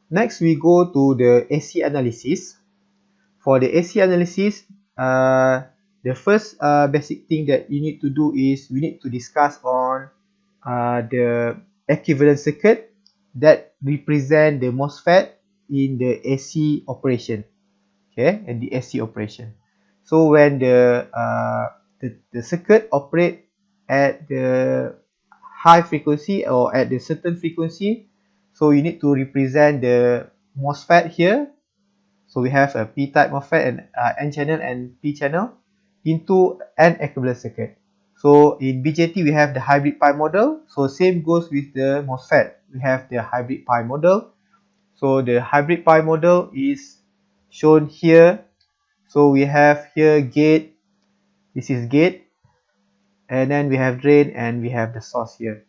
Next, we go to the AC analysis. For the AC analysis, the first basic thing that you need to do is we need to discuss on the equivalent circuit that represent the MOSFET in the AC operation. Okay, and the AC operation. So when the circuit operate at the high frequency or at the certain frequency, so you need to represent the MOSFET here. So we have a P-type MOSFET and N channel and P channel into an equivalent circuit. So in BJT we have the hybrid pi model. So same goes with the MOSFET. We have the hybrid pi model. So the hybrid pi model is shown here. So we have here gate, this is gate, and then we have drain and we have the source here.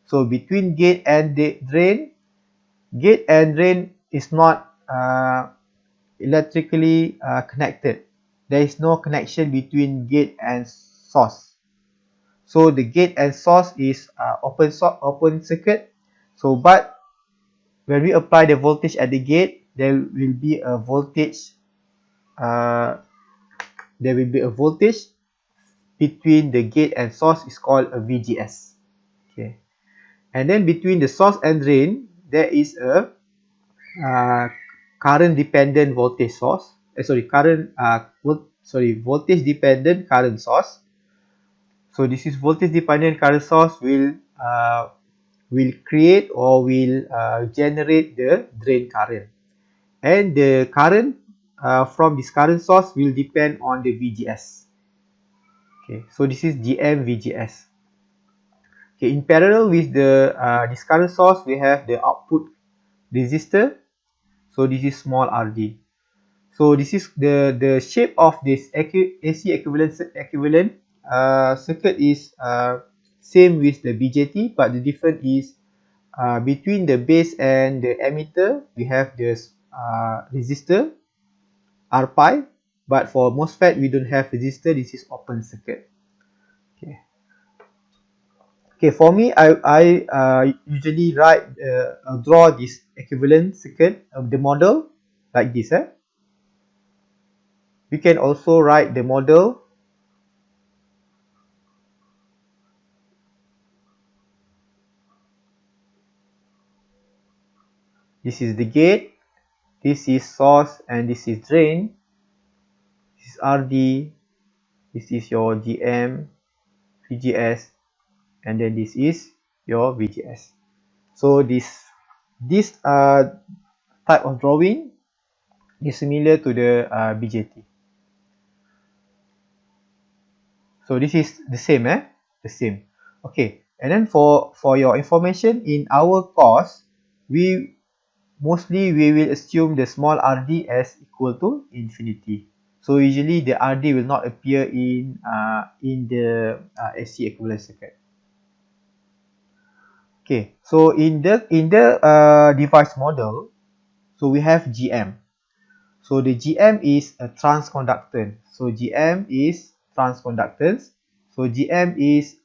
So between gate and the drain is not electrically connected. There is no connection between gate and source. So the gate and source is open circuit. So but when we apply the voltage at the gate, there will be a voltage between the gate and source is called a VGS. Okay, and then between the source and drain there is a current dependent voltage source. Voltage dependent current source. So this is voltage dependent current source will create or will generate the drain current, and the current from this current source will depend on the VGS. Okay, so this is GM VGS. Okay, in parallel with the this current source, we have the output resistor. So this is small RD. So this is the shape of this AC equivalent circuit is same with the BJT, but the difference is between the base and the emitter we have this resistor R pi, but for MOSFET we don't have resistor. This is open circuit. Okay, for me I usually draw this equivalent circuit of the model like this. We can also write the model this is the gate, this is source, and this is drain. This is RD, this is your GM, VGS, and then this is your VGS. So this type of drawing is similar to the BJT. So this is the same, the same. Okay, and then for your information, in our course, we will assume the small RD as equal to infinity. So usually the RD will not appear in the AC equivalent circuit. Okay, so in the device model, so we have GM. So the GM is a transconductance. So GM is transconductance. So GM is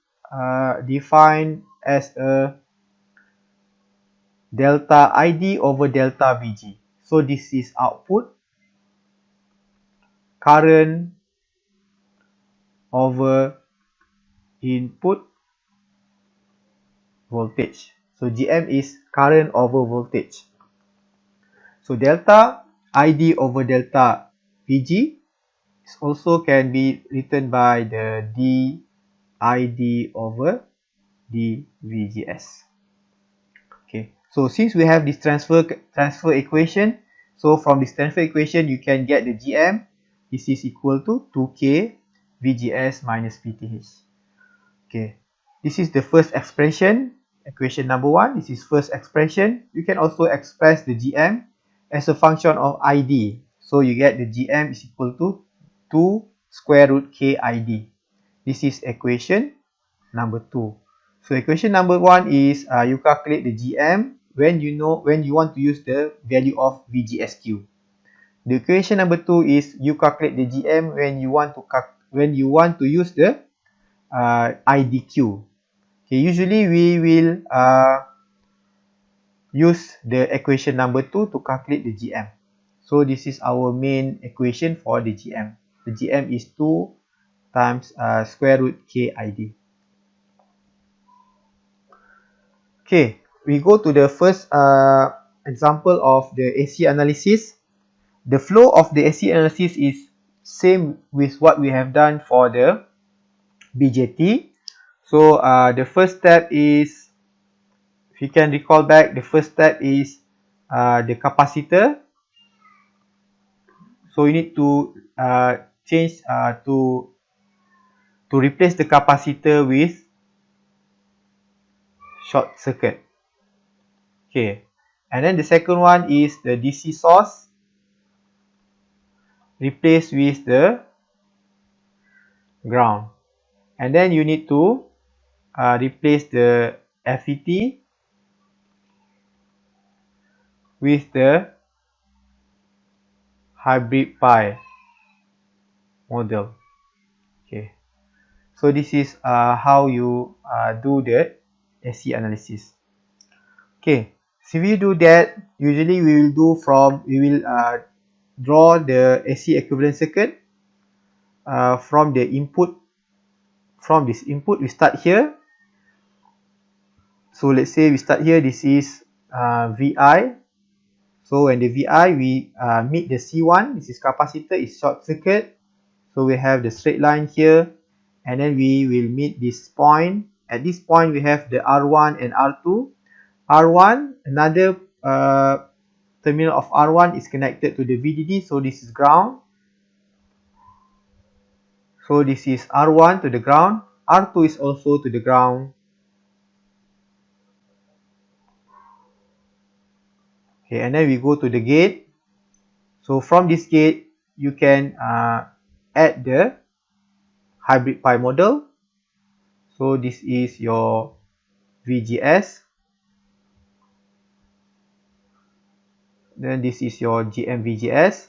defined as a delta ID over delta VG. So this is output current over input voltage. So GM is current over voltage. So delta ID over delta VG also can be written by the dID over dVGS. Okay, so since we have this transfer equation, so from this transfer equation you can get the GM. This is equal to 2K VGS minus PTH. Okay, this is the first expression, equation number 1. This is first expression. You can also express the GM as a function of ID. So you get the GM is equal to 2 square root K ID. This is equation number 2. So equation number 1 is you calculate the GM when you want to use the value of VGSQ. The equation number 2 is you calculate the GM when you want to use the IDQ. Okay, usually we will use the equation number 2 to calculate the GM. So this is our main equation for the GM. The GM is 2 times square root KID. Okay, we go to the first example of the AC analysis. The flow of the AC analysis is same with what we have done for the BJT. So the first step is, if you can recall back, the first step is the capacitor. So you need to change to replace the capacitor with short circuit. Okay, and then the second one is the DC source, replace with the ground, and then you need to replace the FET with the hybrid pi model. Okay, so this is how you do the AC analysis. Okay, so if you do that, usually we will draw the AC equivalent circuit from the input. From this input, we start here. So let's say we start here. This is VI. So when the VI, we meet the C1. This is capacitor, is short circuit. So we have the straight line here, and then we will meet this point. At this point, we have the R1 and R2. R1, another terminal of R1 is connected to the VDD, so this is ground. So this is R1 to the ground. R2 is also to the ground. Okay, and then we go to the gate. So from this gate, you can add the hybrid pi model. So this is your VGS. Then this is your GM VGS.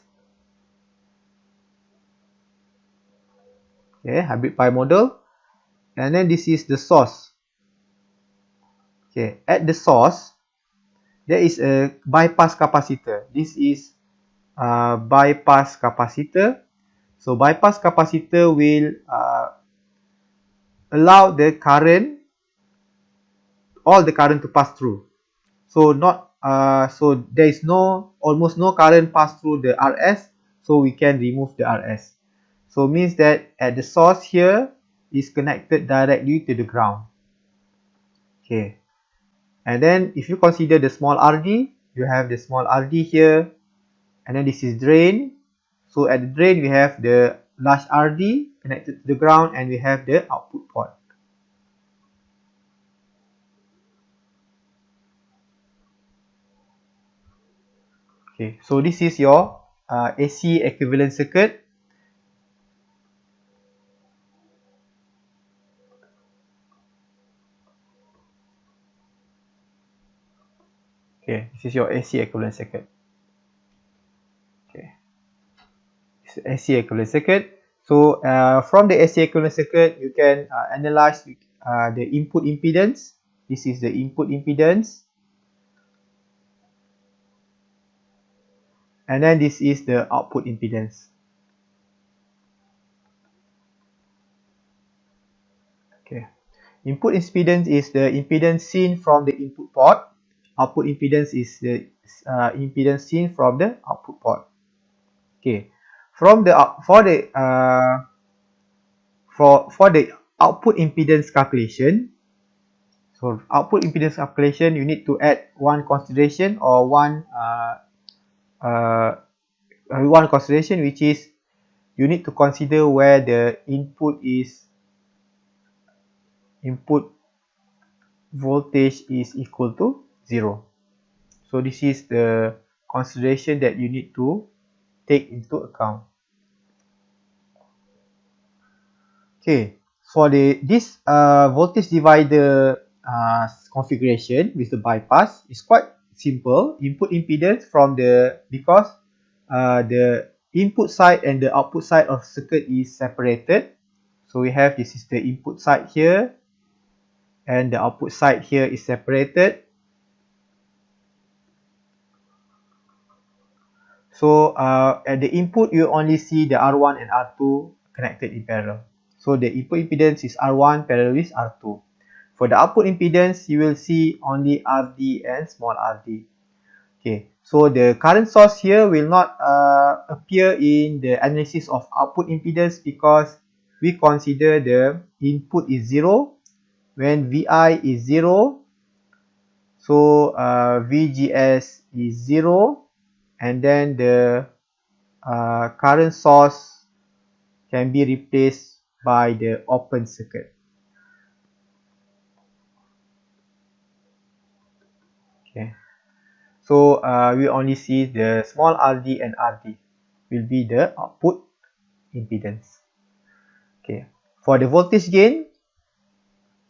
Okay, hybrid pi model. And then this is the source. Okay, at the source, there is a bypass capacitor. This is bypass capacitor. So bypass capacitor will allow the current, all the current to pass through. So so there is almost no current pass through the RS. So we can remove the RS. So means that at the source here is connected directly to the ground. Okay. And then if you consider the small RD, you have the small RD here. And then this is drain. So at the drain, we have the large RD connected to the ground, and we have the output port. Okay, so this is your AC equivalent circuit. Okay, this is your AC equivalent circuit. Okay, this is AC equivalent circuit. So from the AC equivalent circuit, you can analyze the input impedance. This is the input impedance. And then this is the output impedance. Okay, input impedance is the impedance seen from the input port. Output impedance is the impedance seen from the output port. Okay, for the output impedance calculation. So output impedance calculation, you need to add one consideration, or one consideration, which is you need to consider where the input voltage is equal to 0. So this is the consideration that you need to take into account. Okay, for this voltage divider configuration with the bypass is quite simple. Input impedance because the input side and the output side of circuit is separated. So we have, this is the input side here, and the output side here is separated. So at the input, you only see the R1 and R2 connected in parallel. So the input impedance is R1 parallel with R2. For the output impedance, you will see only RD and small rd. Okay, so the current source here will not appear in the analysis of output impedance because we consider the input is 0 when Vi is 0. So VGS is 0, and then the current source can be replaced by the open circuit. Okay, so we only see the small rd and rd will be the output impedance. Okay, for the voltage gain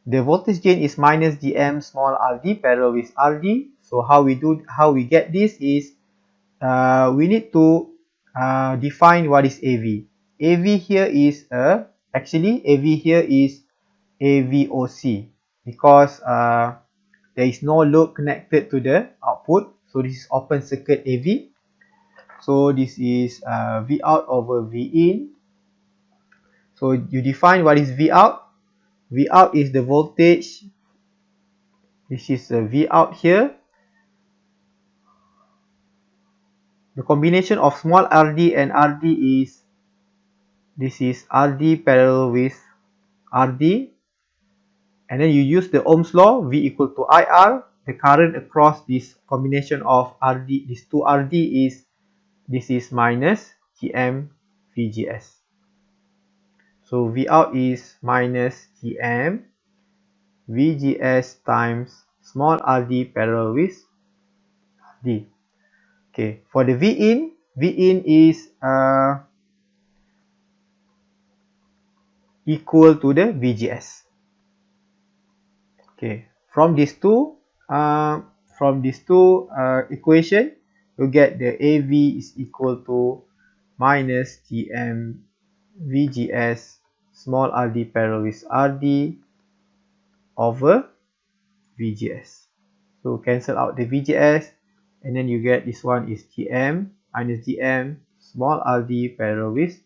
is minus Gm small rd parallel with rd. So how we get this is we need to define what is AV. AV here is actually AV here is AVOC because there is no load connected to the output. So this is open circuit AV. So this is V out over V in. So you define what is V out. V out is the voltage. This is V out here. The combination of small rd and rd is, this is rd parallel with rd, and then you use the Ohm's law, V equal to IR. The current across this combination of rd, these two rd is, this is minus Gm VGS. So V out is minus Gm VGS times small rd parallel with rd. Okay, for the V in is equal to the VGS. Okay, from these two equation, you get the AV is equal to minus Gm VGS small rd parallel with rd over VGS. So cancel out the VGS, and then you get this one is Gm minus Gm small rd parallel with